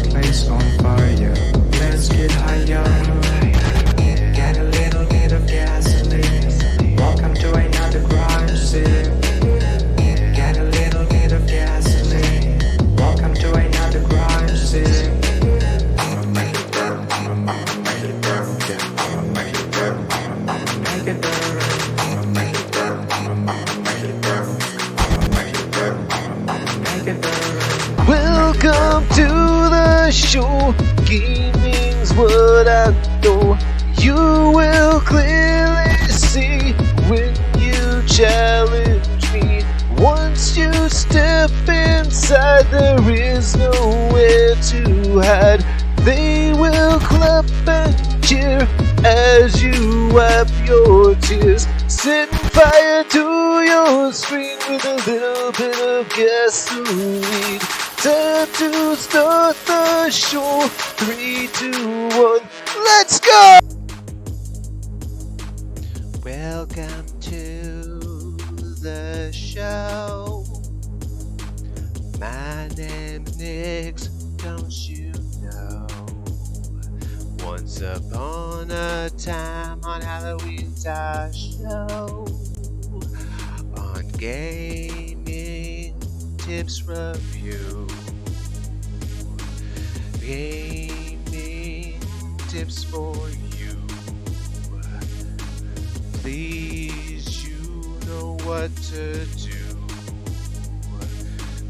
place on fire. Let's get higher. Get a little bit of gasoline. Welcome to another crime scene. Get a little bit of gasoline. Welcome to another crime scene. I'ma make it burn. I'ma make it burn. Yeah, I'ma make it burn. I'ma make it burn. I'ma make it burn. I'ma make it burn. I'ma make it burn. I'ma make it burn. Welcome to the show. Gaming's what I know. You will clearly see when you challenge me. Once you step inside, there is nowhere to hide. They will clap and cheer as you wipe your tears. Set fire to your screen with a little bit of gasoline. Time to start the show. 3, 2, 1, let's go! Welcome to the show. My name's Nix, don't you know? Once upon a time on Halloween's our show. On gaming tips review. Gaming tips for you. Please, you know what to do.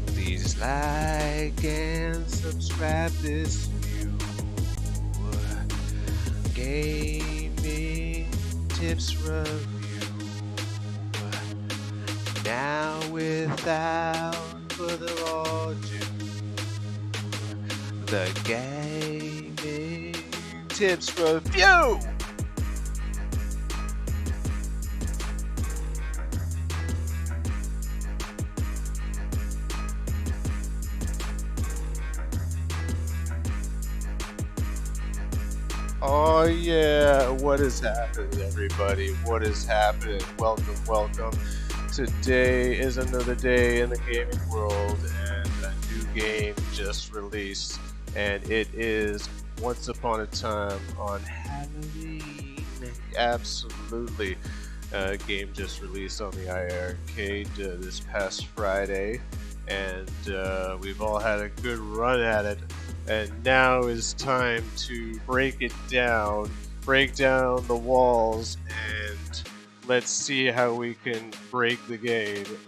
Please like and subscribe this view. Gaming tips review. Now without further ado, the gaming tips review. Oh yeah, what is happening, everybody? What is happening? Welcome. Today is another day in the gaming world, and a new game just released, and it is Once Upon a Time on Halloween. Absolutely. Game just released on the iiRcade this past Friday, and we've all had a good run at it. And now is time to break it down, break down the walls, and let's see how we can break the game and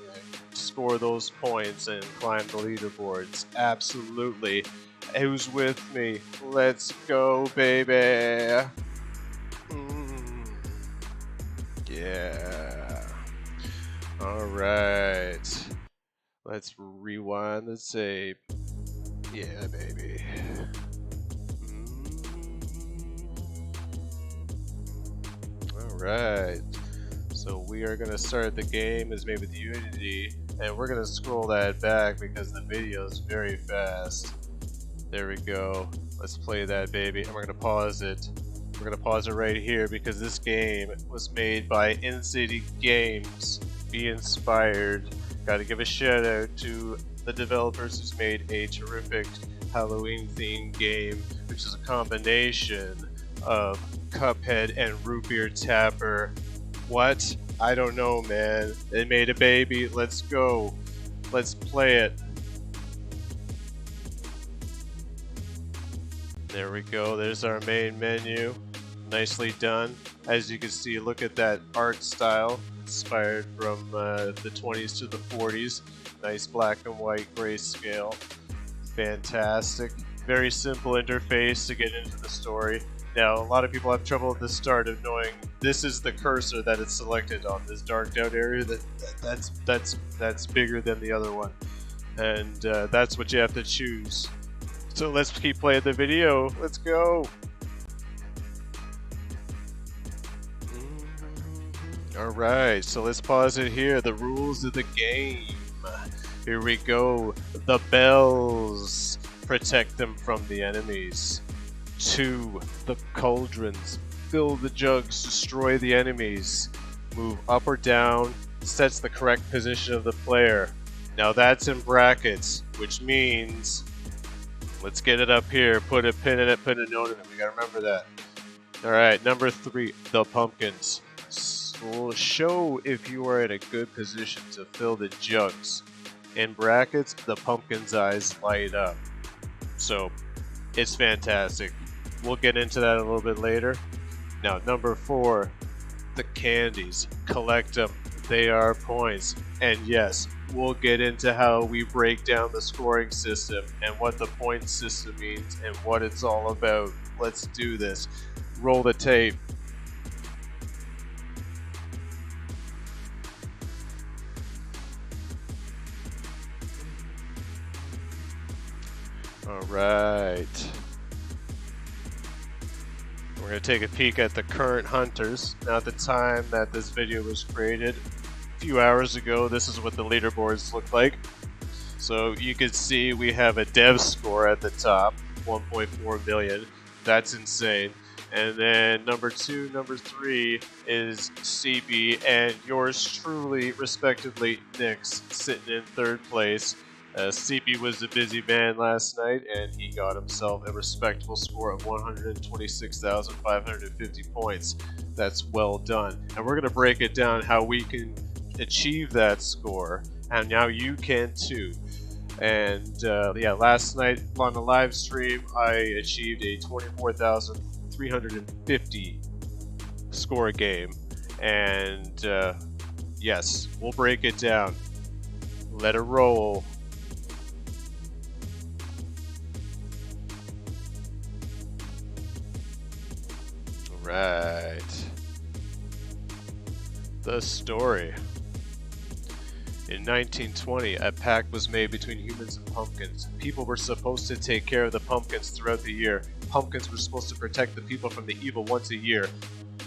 score those points and climb the leaderboards. Absolutely. Who's with me? Let's go, baby. Yeah. All right. Let's rewind the tape. Yeah, baby. Alright. So we are going to start the game as made with Unity, and we're going to scroll that back because the video is very fast. There we go. Let's play that, baby. And we're going to pause it. We're going to pause it right here because this game was made by In-City Games. Be inspired. Got to give a shout out to the developers who's made a terrific Halloween themed game, which is a combination of Cuphead and Root Beer Tapper. What? I don't know, man. They made a baby. Let's go. Let's play it. There we go. There's our main menu. Nicely done. As you can see, look at that art style. Inspired from the 20s to the 40s. Nice black and white grayscale. Fantastic. Very simple interface to get into the story. Now, a lot of people have trouble at the start of knowing this is the cursor that it's selected on. This darked out area, that's bigger than the other one. And that's what you have to choose. So let's keep playing the video. Let's go. Alright, so let's pause it here. The rules of the game. Here we go. The bells. Protect them from the enemies. 2. The cauldrons. Fill the jugs. Destroy the enemies. Move up or down. Sets the correct position of the player. Now that's in brackets, which means Let's get it up here. Put a pin in it, put a note in it. We gotta remember that. Alright, number 3, the pumpkins. Will show if you are in a good position to fill the jugs. In brackets, the pumpkin's eyes light up. So, it's fantastic. We'll get into that a little bit later. Now, number 4, the candies. Collect them. They are points. And yes, we'll get into how we break down the scoring system and what the point system means and what it's all about. Let's do this. Roll the tape. Alright. We're going to take a peek at the current hunters. Now at the time that this video was created, a few hours ago, this is what the leaderboards look like. So you can see we have a dev score at the top, 1.4 million. That's insane. And then number 2, number 3 is CB, and yours truly, respectively, Nix, sitting in 3rd place. CB was a busy man last night, and he got himself a respectable score of 126,550 points. That's well done. And we're going to break it down how we can achieve that score, and now you can too. And yeah, last night on the live stream, I achieved a 24,350 score game. And yes, we'll break it down. Let it roll. Right. The story. In 1920, a pact was made between humans and pumpkins. People were supposed to take care of the pumpkins throughout the year. Pumpkins were supposed to protect the people from the evil once a year.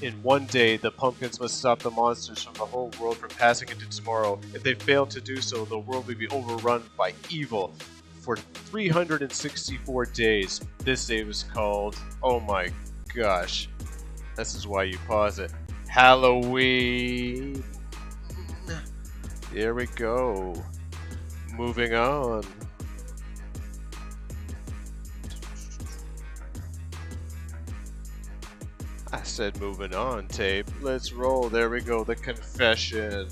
In one day, the pumpkins must stop the monsters from the whole world from passing into tomorrow. If they fail to do so, the world will be overrun by evil. For 364 days, this day was called, oh my gosh, this is why you pause it, Halloween. There we go. Moving on. I said moving on, tape. Let's roll. There we go. The confession.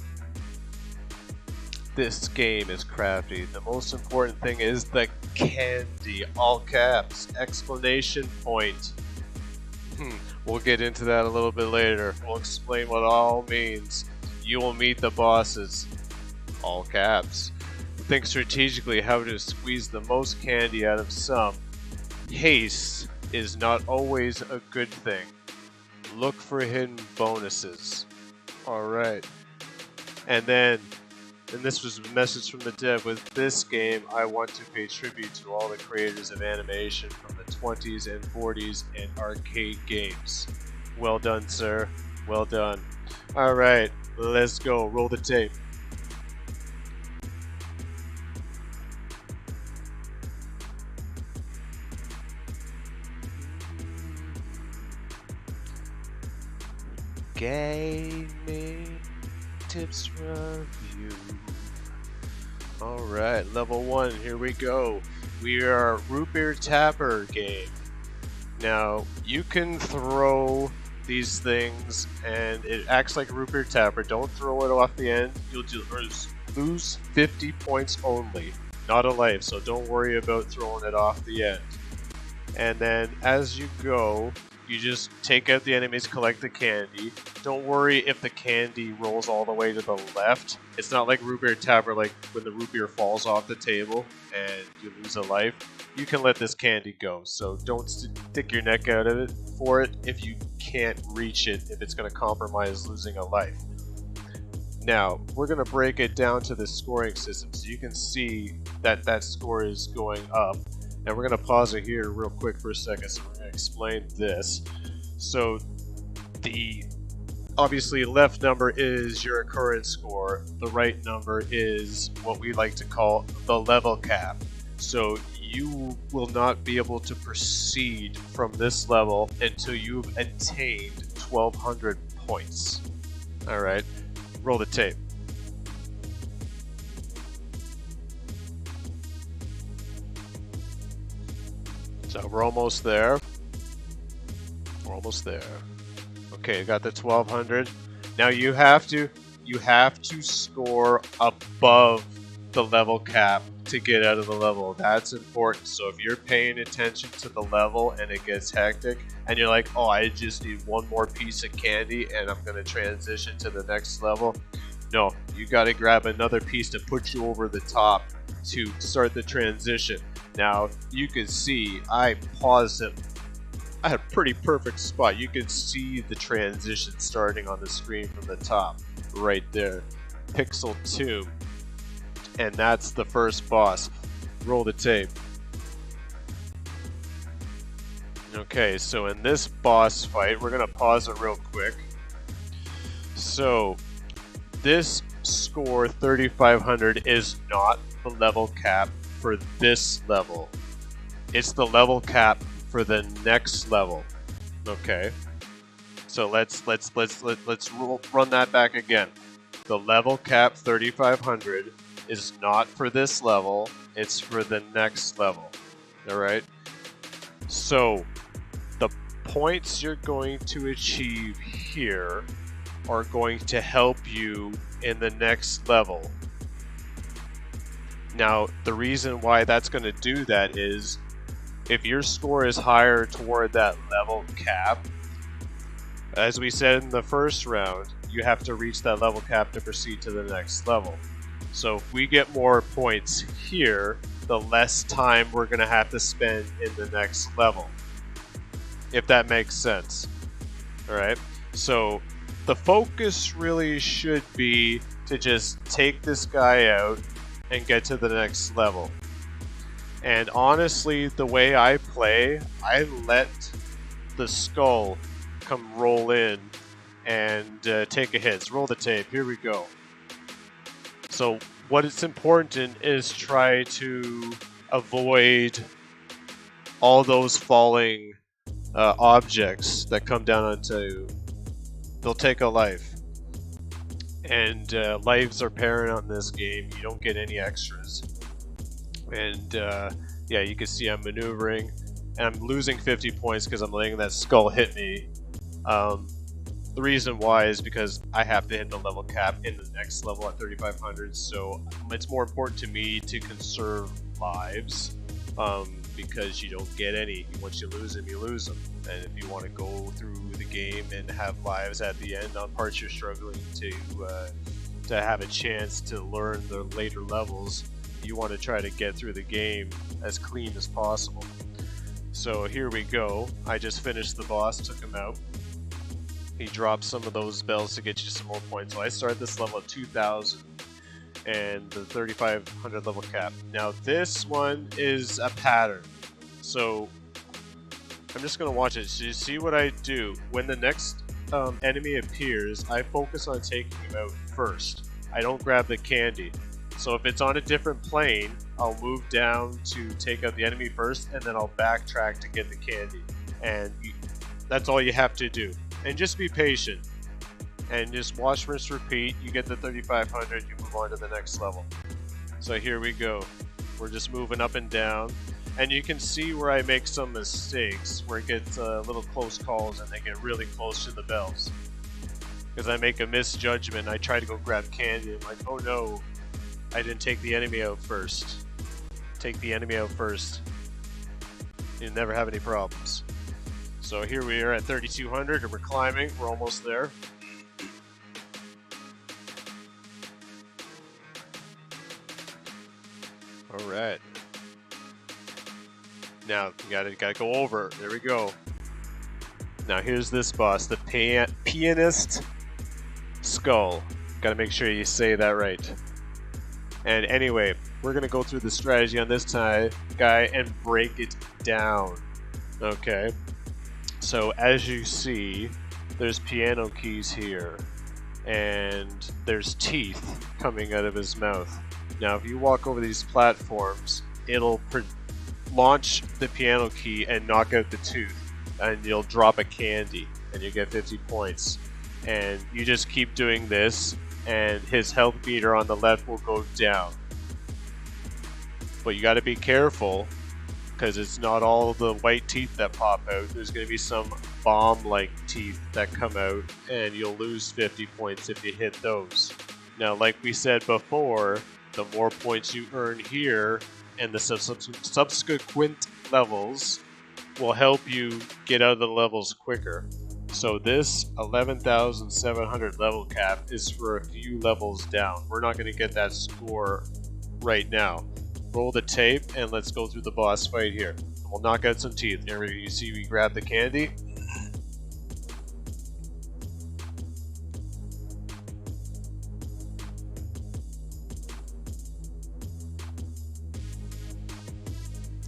This game is crafty. The most important thing is the candy. All caps. Explanation point. We'll get into that a little bit later. We'll explain what it all means. You will meet the bosses. All caps. Think strategically how to squeeze the most candy out of some. Haste is not always a good thing. Look for hidden bonuses. Alright. And this was a message from the dev. With this game, I want to pay tribute to all the creators of animation from the 20s and 40s and arcade games. Well done, sir. Well done. Alright, let's go. Roll the tape. Gaming tips review. Alright, level 1, here we go. We are Root Beer Tapper game. Now, you can throw these things and it acts like a Root Beer Tapper. Don't throw it off the end. You'll lose 50 points only, not a life, so don't worry about throwing it off the end. And then as you go, you just take out the enemies, collect the candy. Don't worry if the candy rolls all the way to the left. It's not like Root Beer Tapper, like when the root beer falls off the table and you lose a life. You can let this candy go, so don't stick your neck out of it for it if you can't reach it, if it's going to compromise losing a life. Now, we're going to break it down to the scoring system so you can see that that score is going up. And we're going to pause it here real quick for a second, so we're going to explain this. So, the obviously left number is your current score. The right number is what we like to call the level cap. So, you will not be able to proceed from this level until you've attained 1,200 points. Alright, roll the tape. So we're almost there. We're almost there. Okay, got the 1200. Now you have to score above the level cap to get out of the level. That's important. So if you're paying attention to the level and it gets hectic and you're like, oh, I just need one more piece of candy and I'm going to transition to the next level. No, you got to grab another piece to put you over the top to start the transition. Now you can see I paused it. I had a pretty perfect spot. You can see the transition starting on the screen from the top right there. Pixel 2. And that's the first boss. Roll the tape. Okay, so in this boss fight, we're going to pause it real quick. So, this score 3500 is not the level cap for this level. It's the level cap for the next level. Okay. So let's run that back again. The level cap 3500 is not for this level, it's for the next level. Alright? So, the points you're going to achieve here are going to help you in the next level. Now, the reason why that's going to do that is if your score is higher toward that level cap, as we said in the first round, you have to reach that level cap to proceed to the next level. So if we get more points here, the less time we're going to have to spend in the next level. If that makes sense. Alright? So the focus really should be to just take this guy out and get to the next level. And honestly, the way I play, I let the skull come roll in and take a hit. Roll the tape. Here we go. So what is important is try to avoid all those falling objects that come down onto. They'll take a life. And lives are paramount in this game. You don't get any extras. And yeah, you can see I'm maneuvering. And I'm losing 50 points because I'm letting that skull hit me. The reason why is because I have to hit the level cap in the next level at 3500, so it's more important to me to conserve lives, because you don't get any. Once you lose them, you lose them. And if you want to go through the game and have lives at the end on parts you're struggling to have a chance to learn the later levels, you want to try to get through the game as clean as possible. So here we go. I just finished the boss, took him out. He drops some of those bells to get you some more points. So I started this level at 2000 and the 3500 level cap. Now this one is a pattern. So I'm just going to watch it. So you see what I do. When the next enemy appears, I focus on taking him out first. I don't grab the candy. So if it's on a different plane, I'll move down to take out the enemy first, and then I'll backtrack to get the candy. And that's all you have to do. And just be patient. And just watch, rinse, repeat. You get the 3500, you move on to the next level. So here we go. We're just moving up and down. And you can see where I make some mistakes, where it gets little close calls and they get really close to the bells. Because I make a misjudgment. I try to go grab candy. I'm like, oh no, I didn't take the enemy out first. Take the enemy out first. You'll never have any problems. So here we are at 3200 and we're climbing. We're almost there. Alright. Now, you gotta go over. There we go. Now here's this boss, the pianist skull. Gotta make sure you say that right. And anyway, we're gonna go through the strategy on this guy and break it down. Okay. So as you see, there's piano keys here, and there's teeth coming out of his mouth. Now if you walk over these platforms, it'll launch the piano key and knock out the tooth, and you'll drop a candy, and you get 50 points. And you just keep doing this, and his health meter on the left will go down. But you gotta be careful, because it's not all the white teeth that pop out. There's going to be some bomb-like teeth that come out, and you'll lose 50 points if you hit those. Now, like we said before, the more points you earn here and the subsequent levels will help you get out of the levels quicker. So this 11,700 level cap is for a few levels down. We're not going to get that score right now. Roll the tape and let's go through the boss fight here. We'll knock out some teeth. Here you see we grab the candy.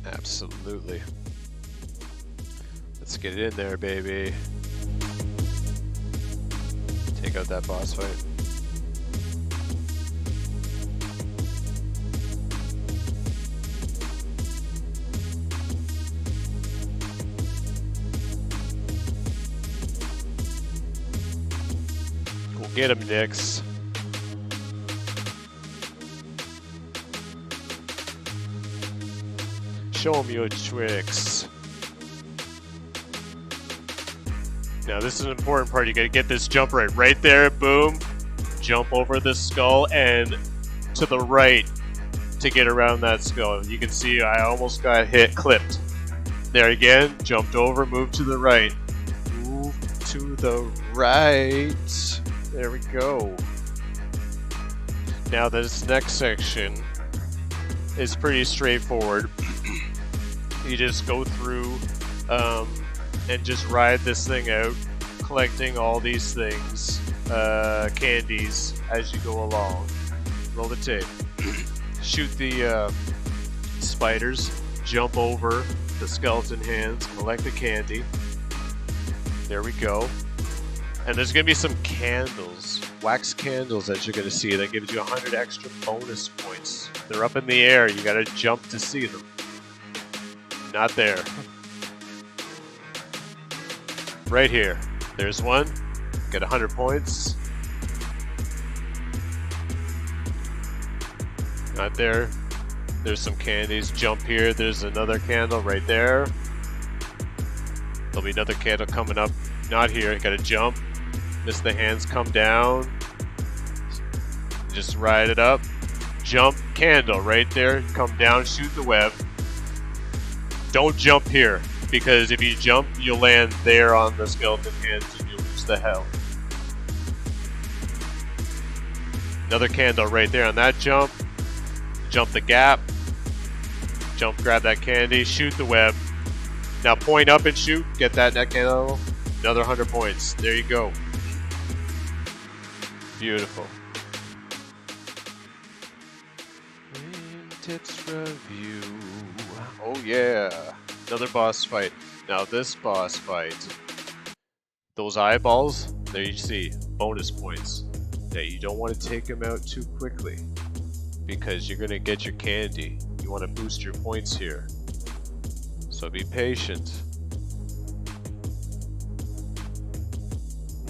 Absolutely. Let's get it in there, baby. Take out that boss fight. We'll get him, Nix. Show him your tricks. Now this is an important part. You gotta get this jump right there. Boom. Jump over the skull and to the right to get around that skull. You can see I almost got clipped. There again. Jumped over. Move to the right. Move to the right. There we go. Now this next section is pretty straightforward. You just go through and just ride this thing out, collecting all these things, candies, as you go along. Roll the tape. Shoot the spiders, jump over the skeleton hands, collect the candy. There we go. And there's going to be some candles, wax candles that you're going to see that gives you 100 extra bonus points. They're up in the air, you got to jump to see them. Not there. Right here. There's one. Get 100 points. Not there. There's some candies. Jump here. There's another candle right there. There'll be another candle coming up. Not here. Gotta jump. Miss the hands. Come down. Just ride it up. Jump. Candle right there. Come down. Shoot the web. Don't jump here, because if you jump, you'll land there on the skeleton hands and you'll lose the health. Another candle right there on that jump. Jump the gap. Jump, grab that candy, shoot the web. Now point up and shoot, get that neck candle. Another 100 points. There you go. Beautiful. Tips review. Oh yeah, another boss fight. Now this boss fight, those eyeballs, there you see, bonus points. Now you don't want to take them out too quickly, because you're going to get your candy. You want to boost your points here. So be patient.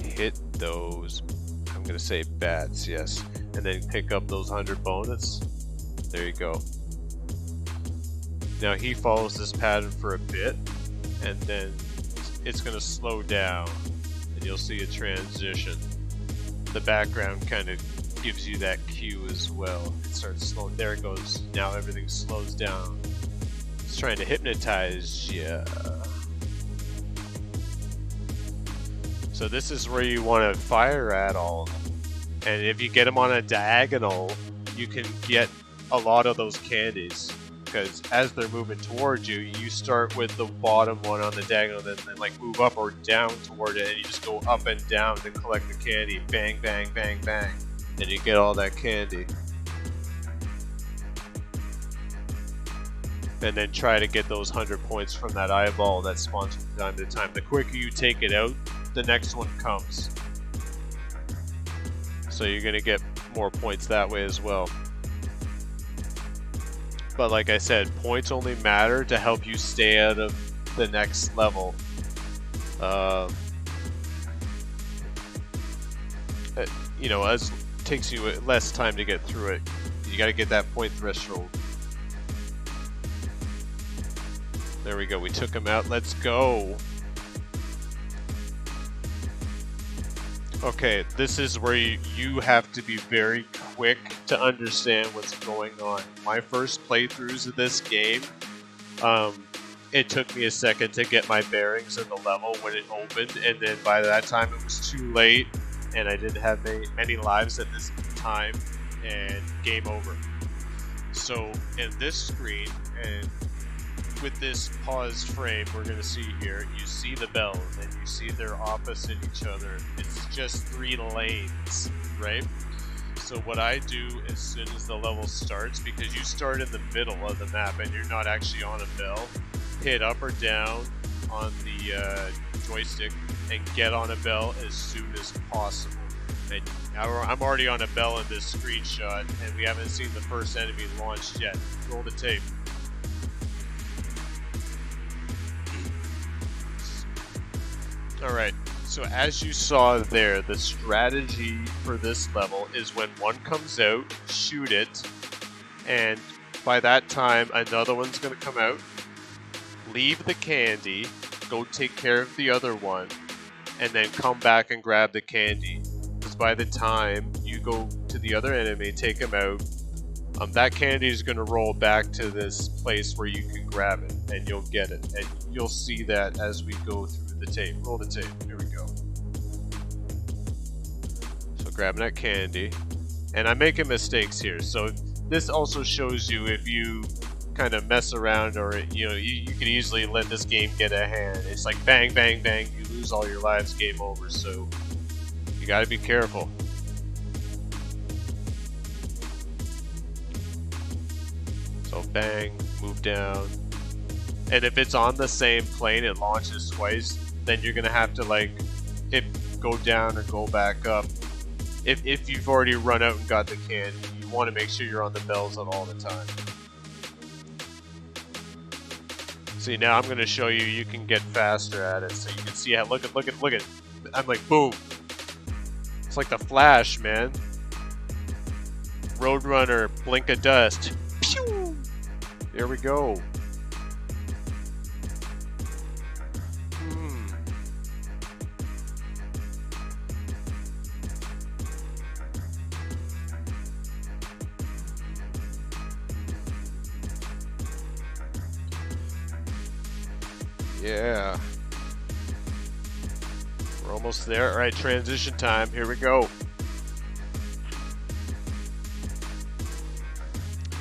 Hit those, I'm going to say bats, yes. And then pick up those 100 bonus. There you go. Now he follows this pattern for a bit, and then it's going to slow down, and you'll see a transition. The background kind of gives you that cue as well. It starts slowing. There it goes. Now everything slows down. It's trying to hypnotize you. So this is where you want to fire at all. And if you get them on a diagonal, you can get a lot of those candies. Because as they're moving towards you, you start with the bottom one on the diagonal, then like move up or down toward it, and you just go up and down to collect the candy. Bang, bang, bang, bang. And you get all that candy. And then try to get those 100 points from that eyeball that spawns from time to time. The quicker you take it out, the next one comes. So you're going to get more points that way as well. But like I said, points only matter to help you stay out of the next level. You know, as it takes you less time to get through it. You got to get that point threshold. There we go, we took him out. Let's go. Okay, this is where you have to be very quick to understand what's going on. My first playthroughs of this game, it took me a second to get my bearings of the level when it opened, and then by that time it was too late, and I didn't have many lives at this time, and game over. So in this screen, and with this paused frame we're going to see here, you see the bells and you see they're opposite each other. It's just 3 lanes, right? So what I do as soon as the level starts, because you start in the middle of the map and you're not actually on a bell, hit up or down on the joystick and get on a bell as soon as possible. And I'm already on a bell in this screenshot, and we haven't seen the first enemy launched yet. Roll the tape. Alright, so as you saw there, the strategy for this level is when one comes out, shoot it, and by that time another one's going to come out, leave the candy, go take care of the other one, and then come back and grab the candy. Because by the time you go to the other enemy, take him out, that candy is going to roll back to this place where you can grab it, and you'll get it. And you'll see that as we go through the tape. Roll the tape. Here we go. So grabbing that candy. And I'm making mistakes here. So this also shows you if you kind of mess around, or you can easily let this game get a hand. It's like bang, bang, bang. You lose all your lives, game over. So you got to be careful. So bang, move down, and if it's on the same plane, it launches twice. Then you're gonna have to go down or go back up. If you've already run out and got the candy, you want to make sure you're on the bells at all the time. See, now I'm gonna show you. You can get faster at it, so you can see how. Look at. I'm like boom. It's like the Flash, man. Roadrunner, blink of dust. Pew! There we go. Yeah. We're almost there. All right, transition time. Here we go.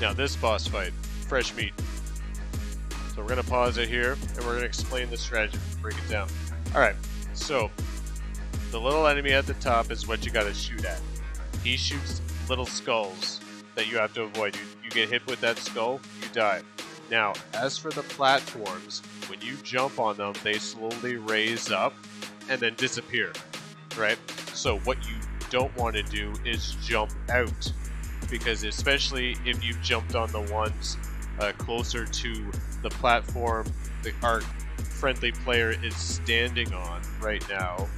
Now this boss fight, fresh meat. So we're gonna pause it here, and we're gonna explain the strategy, break it down. All right, so the little enemy at the top is what you gotta shoot at. He shoots little skulls that you have to avoid. You get hit with that skull, you die. Now, as for the platforms, when you jump on them, they slowly raise up and then disappear, right? So what you don't want to do is jump out, because especially if you've jumped on the ones closer to the platform that our friendly player is standing on right now,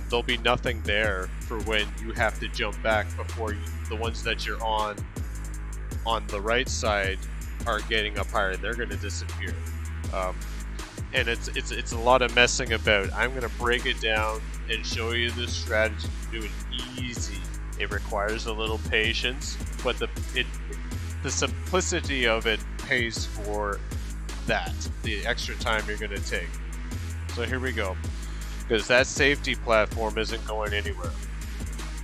there'll be nothing there for when you have to jump back before the ones that you're on the right side are getting up higher, and they're going to disappear. And it's a lot of messing about. I'm going to break it down and show you the strategy to do it easy. It requires a little patience, but the simplicity of it pays for that, the extra time you're going to take. So here we go, because that safety platform isn't going anywhere.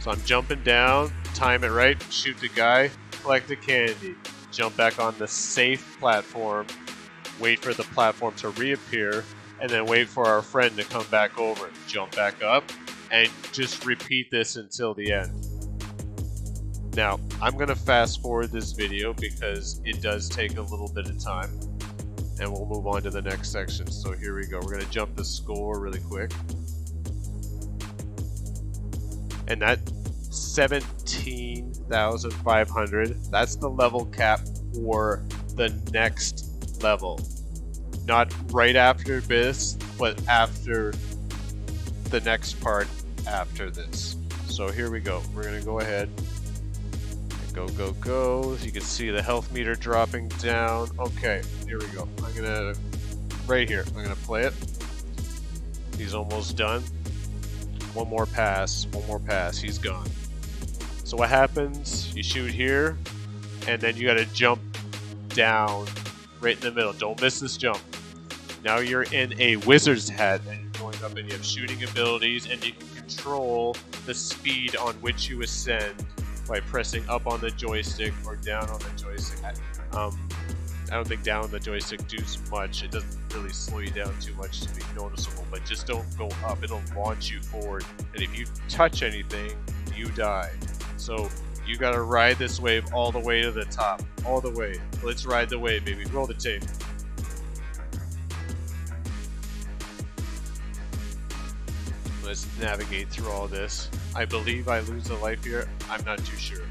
So I'm jumping down, time it right, shoot the guy, collect the candy, jump back on the safe platform, wait for the platform to reappear, and then wait for our friend to come back over, jump back up, and just repeat this until the end. Now, I'm going to fast forward this video because it does take a little bit of time, and we'll move on to the next section. So here we go. We're going to jump the score really quick. And that 17,500, that's the level cap for the next level. Not right after this, but after the next part after this. So here we go. We're going to go ahead. Go. You can see the health meter dropping down. Okay, here we go. I'm gonna right here. I'm gonna play it. He's almost done. One more pass, he's gone. So what happens, you shoot here, and then you gotta jump down right in the middle. Don't miss this jump. Now you're in a wizard's hat, and you're going up, and you have shooting abilities, and you can control the speed on which you ascend by pressing up on the joystick or down on the joystick. I don't think down on the joystick does much. It doesn't really slow you down too much to be noticeable, but just don't go up. It'll launch you forward, and if you touch anything, you die. So you gotta ride this wave all the way to the top. All the way. Let's ride the wave, baby. Roll the tape. Let's navigate through all this. I believe I lose a life here. I'm not too sure.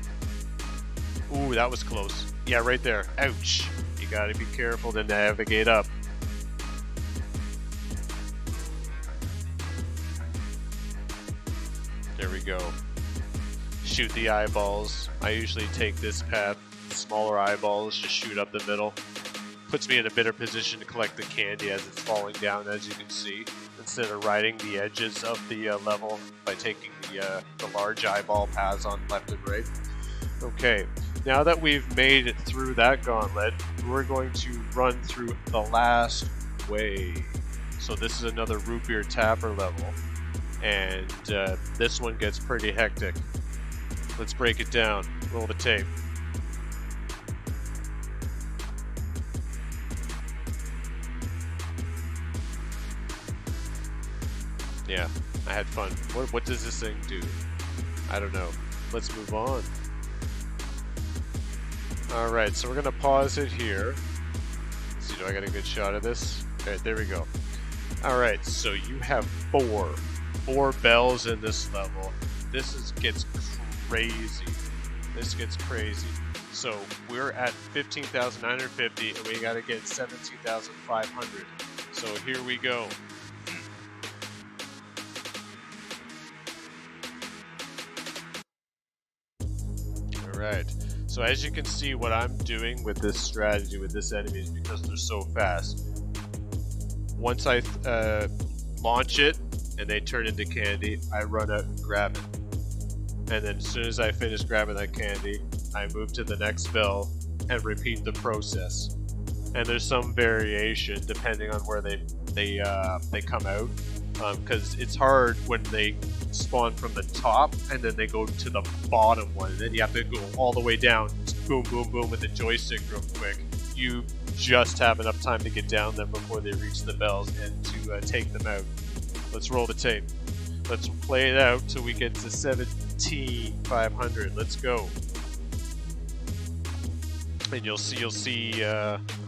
Ooh, that was close. Yeah, right there. Ouch. You gotta be careful to navigate up. There we go. Shoot the eyeballs. I usually take this path. Smaller eyeballs, just shoot up the middle. Puts me in a better position to collect the candy as it's falling down, as you can see, instead of riding the edges of the level by taking the large eyeball paths on left and right. Okay, now that we've made it through that gauntlet, we're going to run through the last wave. So this is another root beer tapper level, and this one gets pretty hectic. Let's break it down. Roll the tape. Yeah, I had fun. What does this thing do? I don't know. Let's move on. Alright, so we're going to pause it here. Let's see, do I get a good shot of this? Alright, there we go. Alright, so you have four bells in this level. This gets crazy. This gets crazy. So we're at 15,950 and we got to get 17,500. So here we go. Alright, so as you can see, what I'm doing with this strategy with this enemy is because they're so fast. Once I launch it and they turn into candy, I run out and grab it. And then as soon as I finish grabbing that candy, I move to the next bell and repeat the process. And there's some variation depending on where they come out, because it's hard when they spawn from the top and then they go to the bottom one, and then you have to go all the way down, boom boom boom with the joystick real quick. You just have enough time to get down them before they reach the bells and to take them out. Let's roll the tape. Let's play it out till we get to 17,500. Let's go. And you'll see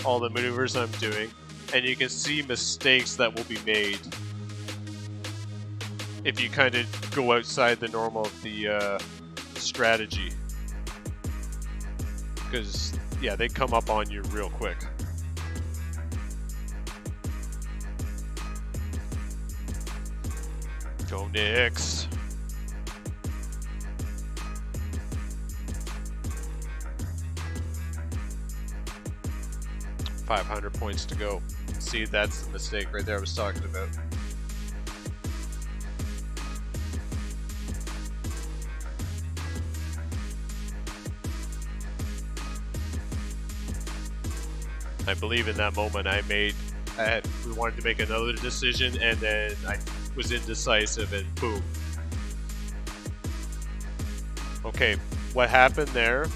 all the maneuvers I'm doing, and you can see mistakes that will be made if you kind of go outside the normal of the strategy, because yeah, they come up on you real quick. Go Knicks. $500 points to go. See, that's the mistake right there I was talking about. I believe in that moment we wanted to make another decision, and then I was indecisive, and boom. Okay, what happened there,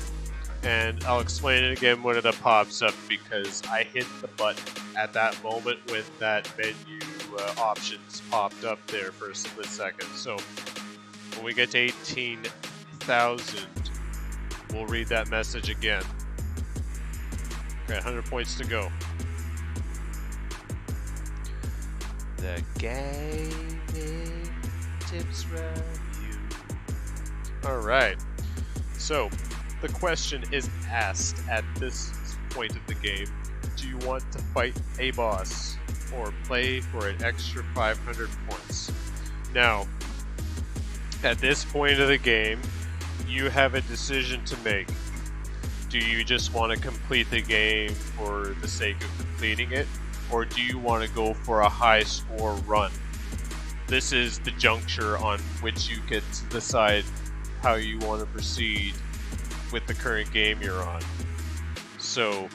and I'll explain it again when it pops up, because I hit the button at that moment when that menu options popped up there for a split second. So when we get to 18,000, we'll read that message again. Okay, 100 points to go. The gaming tips review. Alright, so the question is asked at this point of the game: do you want to fight a boss or play for an extra 500 points? Now, at this point of the game, you have a decision to make. Do you just want to complete the game for the sake of completing it, or do you want to go for a high score run? This is the juncture on which you get to decide how you want to proceed with the current game you're on. So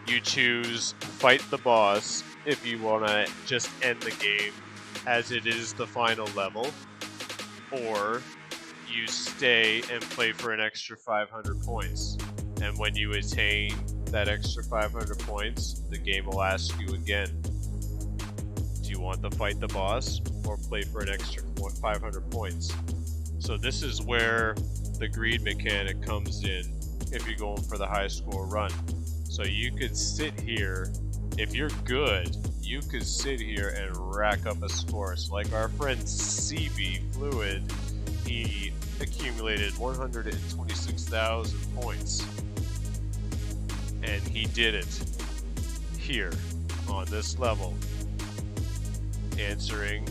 you choose fight the boss if you want to just end the game as it is the final level, or you stay and play for an extra 500 points. And when you attain that extra 500 points, the game will ask you again, do you want to fight the boss or play for an extra 500 points? So this is where the greed mechanic comes in if you're going for the high score run. So you could sit here, if you're good, you could sit here and rack up a score. So like our friend CB Fluid, he accumulated 126,000 points. And he did it here on this level, answering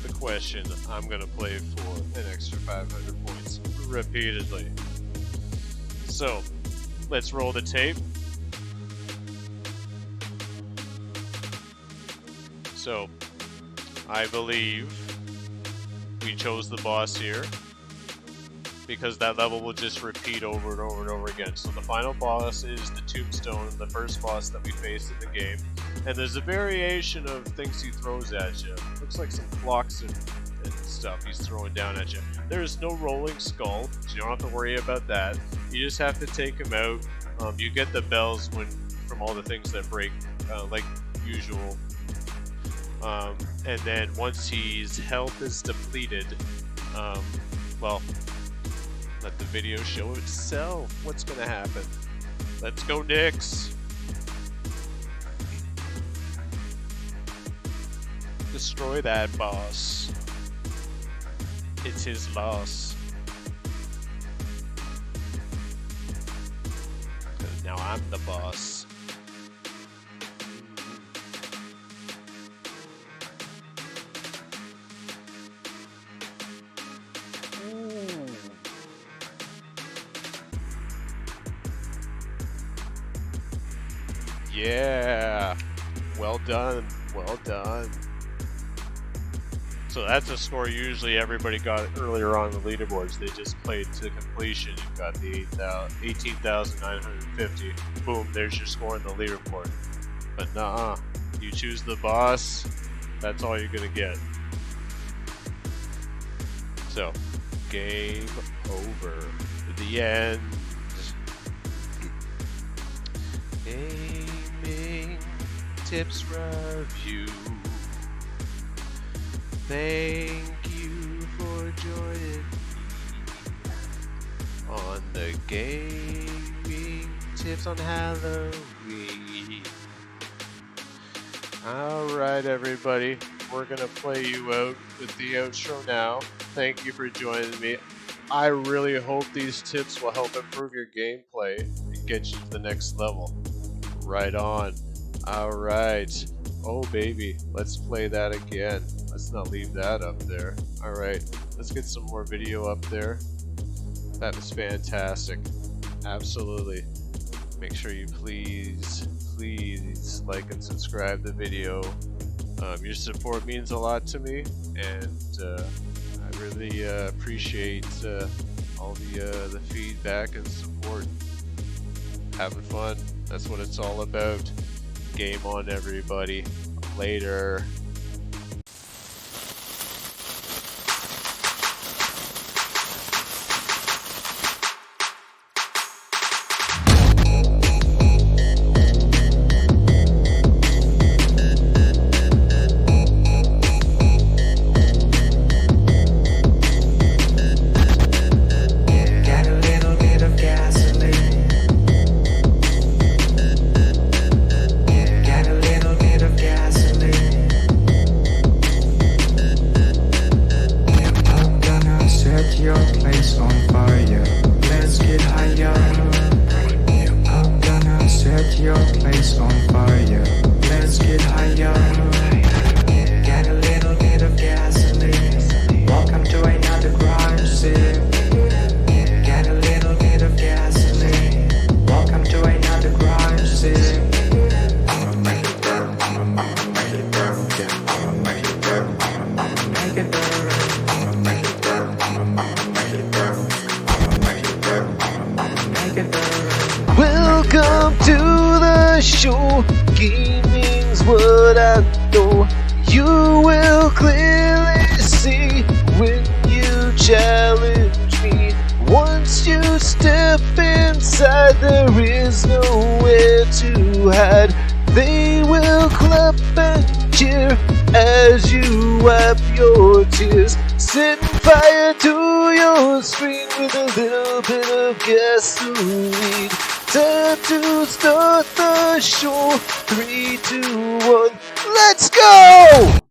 the question, I'm going to play for an extra 500 points repeatedly. So let's roll the tape. So I believe we chose the boss here because that level will just repeat over and over and over again. So the final boss is the tombstone, the first boss that we faced in the game. And there's a variation of things he throws at you. Looks like some blocks and stuff he's throwing down at you. There's no rolling skull, so you don't have to worry about that. You just have to take him out. You get the bells from all the things that break, like usual. And then once his health is depleted, well, let the video show itself what's gonna happen. Let's go, Nyx! Destroy that boss. It's his loss. 'Cause now I'm the boss. Yeah, well done, well done. So that's a score usually everybody got earlier on the leaderboards. They just played to completion and got the 18,950. Boom, there's your score in the leaderboard. But nah, you choose the boss, that's all you're gonna get. So, game over. The end. Gaming tips review. Thank you for joining me on the gaming tips on Halloween. Alright everybody, we're gonna play you out with the outro now. Thank you for joining me. I really hope these tips will help improve your gameplay and get you to the next level. Right on. Alright. Oh baby, let's play that again. Let's not leave that up there. Alright, let's get some more video up there. That was fantastic. Absolutely. Make sure you please like and subscribe the video. Your support means a lot to me, and I really appreciate all the feedback and support. Having fun, that's what it's all about. Game on, everybody. Later. Get a little bit of gasoline. show. Gaming's what I know. You will clearly see when you challenge me. Once you step inside, there is nowhere to hide. They will clap and cheer as you wipe your tears. Setting fire to your screen with a little bit of gasoline. Time to start the show. 3, 2, 1, let's go!